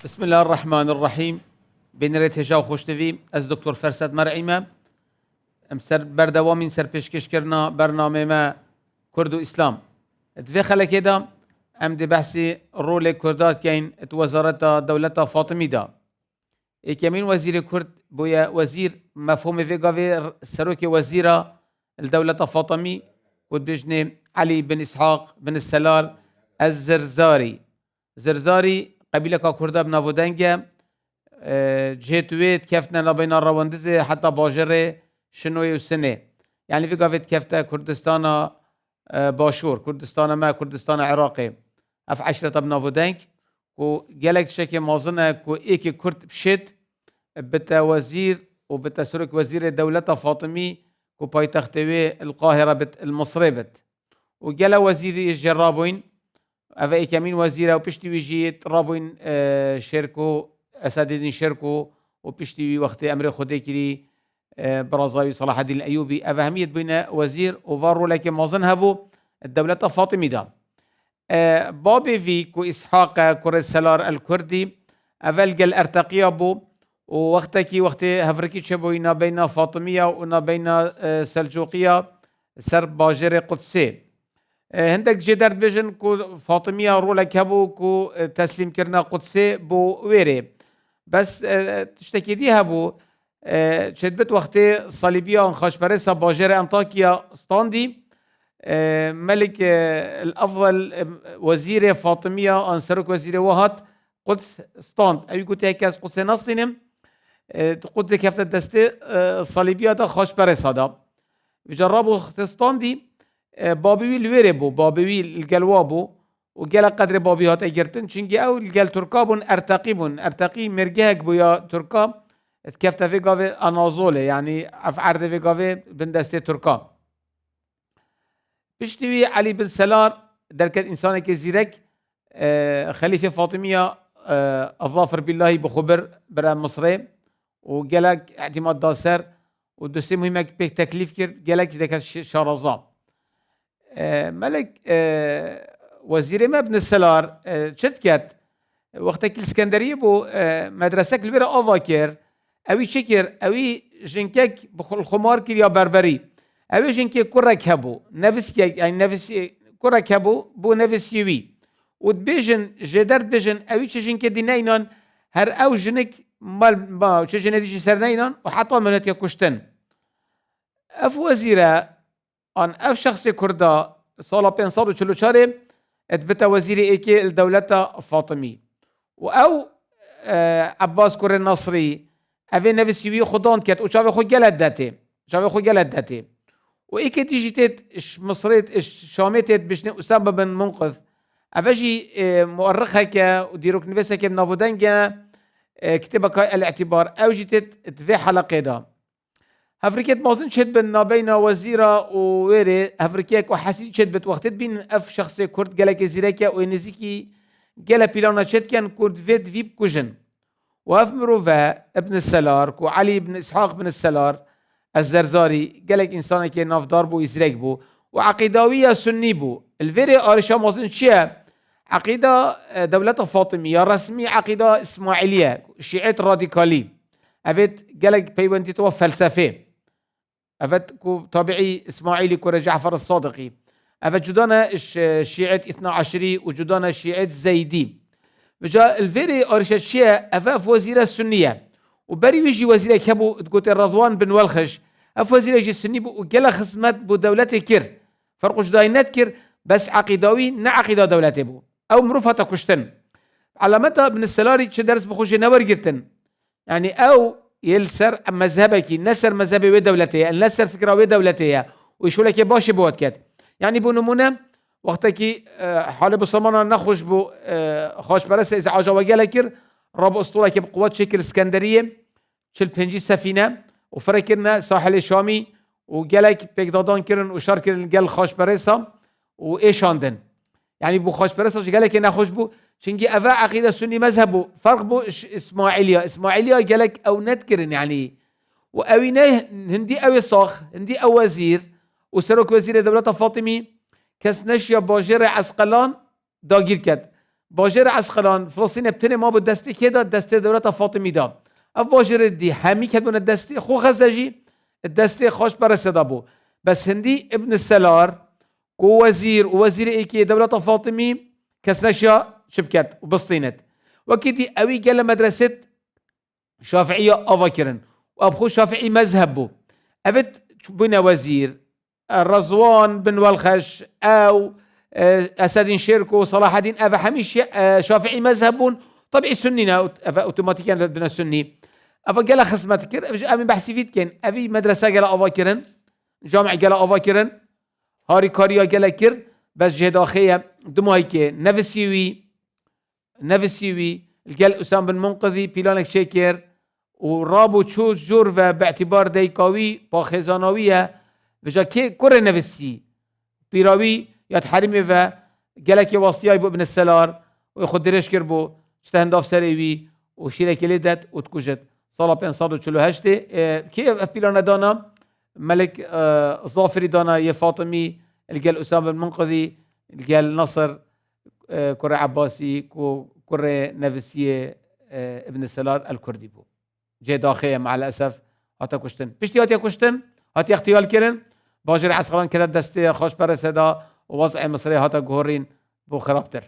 بسم الله الرحمن الرحیم. بنرێت هێژا و خۆشتوی ئەس دکتۆر فەرسەد مەرعیمە بەردەوامین سەرپێشکەشکردنا بەرنامەمە کورد و ئیسلام. دوێ خەلەکێدا ئەم دێ بەحسی ڕۆلێک کورداتکەین وەزارەتە دەولەتە فاتمیدا. یەکەمین وەزیری کورد بۆیە وەزیر مەفهومی vێگاوێ سەرۆکی وەزیرە دەولەتە فاتمی و بژنێ علی بن ئیسحاق بن السەلار زرزاری قبیلەکە کوردە بناودەنگە جێتوێت کەفتە نەبەینا ڕەوەندزێ حتا باژێرێ شنۆی و سنێ یعنی vێگاوێت کەفتە کوردستانە باشوور کوردستانە مە کوردستانە عێراقێ ئەف عەشرەتە بناودەنگ و gelek tişekê mezin e ku êkê Kurd bişêt bite wezîr û bite serok wezîrê dewleta Fatımî ku paytextê wê il Qahire bit il Misrê bit û gelek wezîrî jê rabûyîn ev êkemîn wezîr e û piştî wî jî rabûyîn Şêrko Esedîddîn Şêrko û piştî wî wextê emrê Xwedê kirî Birazavî Salaheddîn Eyyûbî ev hemiyet bûyne wezîr û va rolekê mezin hebû dewleta Fatımî da. بابي في كو إسحاق كوري السلار الكردي أول قال أرتقيا بو ووقتكي وقت هفركي شبوينا بين فاطمية ونا بين سلجوقية سر باجر قدسي هندك جدر بجن كو فاطمية رولك هبو كو تسليم كرنا قدسي بو ويري بس تشتكي دي هبو شدبت وقت صليبية انخاش برسا باجر أنطاكيا ستاندي ملك الأفضل وزير فاطمية أنصرك وزير وهات قدس ستاند أبي قلت هيك قدس نصلينم قدس كيف الدستة الصليبية ده خاش برس هذا جربوا ستاندي بابي الويربو بابي الجلوابو وجل قدر بابي هات أجرتن شنجي أو الجل تركابون أرتقي مرجعك بويا تركاب كيف تفي قافي أنازولة يعني أفعرد في قافي بندستة تركاب بشتوي علي بن سلار دركت إنسانك زيرك خليفة فاطمية الظافر بالله بخبر برا مصري وقالك اعتماد داسر ودوسي مهمة بيك تكليف كرد قالك ذاك شارزا ملك وزير ما بن السلار شتكت وقتك الاسكندرية بو مدرسة كبيرة أفاكر أوي شكر أوي جنكك بخل خمار كر يا بربري اویشن که کرک هبو نفس يعني نفس کرک هبو بو نفس يوي ودبيجن جدرت بيجن اويشن که دينينان هر او جنك مال ما تشجن ديجي سرنينان وحطوا منت يكشتن اف وزيره ان اف شخص كردا صاله 544 اتبت وزير ايكي الدولة فاطمي او عباس كور النصري افي نفس يوي خدان كت وشاف خو جلدته وإيكي تيجيتت مصريت شاميتت بشنو أسامة بن منقذ أفجي مؤرخها كا وديروك نفسها كا منافودانجا كتبك الاعتبار أو جيتت تفي حلقة دا هفريكيت مازن شد بن بين وزيرة وويري هفريكيك وحسيد شد بت وقتت بين أف شخصي كرد جالك زيراكا ونزيكي جالا بيلانا شد كان كرد فيد فيب كوجن وأف مروفا ابن السلار كو علي بن إسحاق بن السلار الزرزاري قالك إنسانك نافدار بو يزرق بو وعقيداوية سني بو الفيري آرشا مازن شيا عقيدة دولة فاطمية رسمي عقيدة إسماعيلية شيعة راديكالي أفت قالك بيوانتي تو فلسفة أفت كو طبيعي إسماعيلي كو جعفر الصادقي أفت جدانا شيعة 12 وجدانا شيعة زيدي بجا الفيري آرشا شيا أفاف وزيرة سنية وبري ويجي وزير كابو تقول الرضوان بن والخش اف وزير يجي السني وقال خصمت بو دولته كير فرق جداينات كير بس عقيداوي نا عقيده دولته بو او مروفه كشتن علامتها ابن السلاري تش درس بخوش نور جرتن يعني او يلسر مذهبك نسر مذهبي ودولته نسر فكره ودولته ويشو لك باشي بوتكت يعني بو نمونه وقتك حال بصمنا نخش بو خوش برس اذا عجا وقالكر رب اسطوره كي بقوات شكل اسكندريه شل بنجي سفينه وفركرنا ساحل الشامي وقالك بغدادان كرن وشار كرن قال خاش بريسا وايشاندن يعني بو خاش بريسا قالك انا خوش بو شنجي افا عقيده سني مذهبه فرق بو اسماعيليه قالك او نذكرن يعني واوينه هندي او صاخ هندي او وزير وسرك وزير دوله فاطمي كسنشيا باجر عسقلان داگیر کرد باجر عسقلان فلسطين بتنه ما بود دستی که داد دستی دولت فاطمی دا اف باجر دی همی که دونه دستی خو خزجی الدستی خوش برسدا بو بس هندی ابن السلار كو وزير ووزير ايكي دولة فاطمي كسنشا شبكت وبسطينت وكدي اوي قال مدرسة شافعية افاكرن وابخو شافعي مذهبه افت بنا وزير الرزوان بن والخش او اسد شيركو صلاح الدين افا حميش شافعي مذهبون طبيعي سنينا افا اوتوماتيكيا بنا السني افا قال خصمتك امي بحسي فيت كان افي مدرسة قال افاكرن جامع قال افاكرن هاری کاریا گله کر بس جداخیه دمایی که نفسیوی الگل اسام بن منقذی پیلانک شکر و رابو چوز جور و باعتبار دیکاوی با خزاناویه و جا که کر نفسی پیراوی یا تحریمه و گله که واسیای بو ابن السلار و خود درش کر بو چتهنداف سریوی و شیره کلیدت و تکوشت سالا 548 که پیلانه دانا ملك ظافري دانا يا فاطمي الجال أسامة المنقذي الجال نصر كرة عباسي كرة نفسية ابن السلار الكردي بو جي داخية مع الأسف هاتا كشتن بشتي هاتي كشتن هاتي اختيال كرن باجر عسقلان كده دستي خوش برسدا ووضع مصري هاتا جهورين بو خرابتر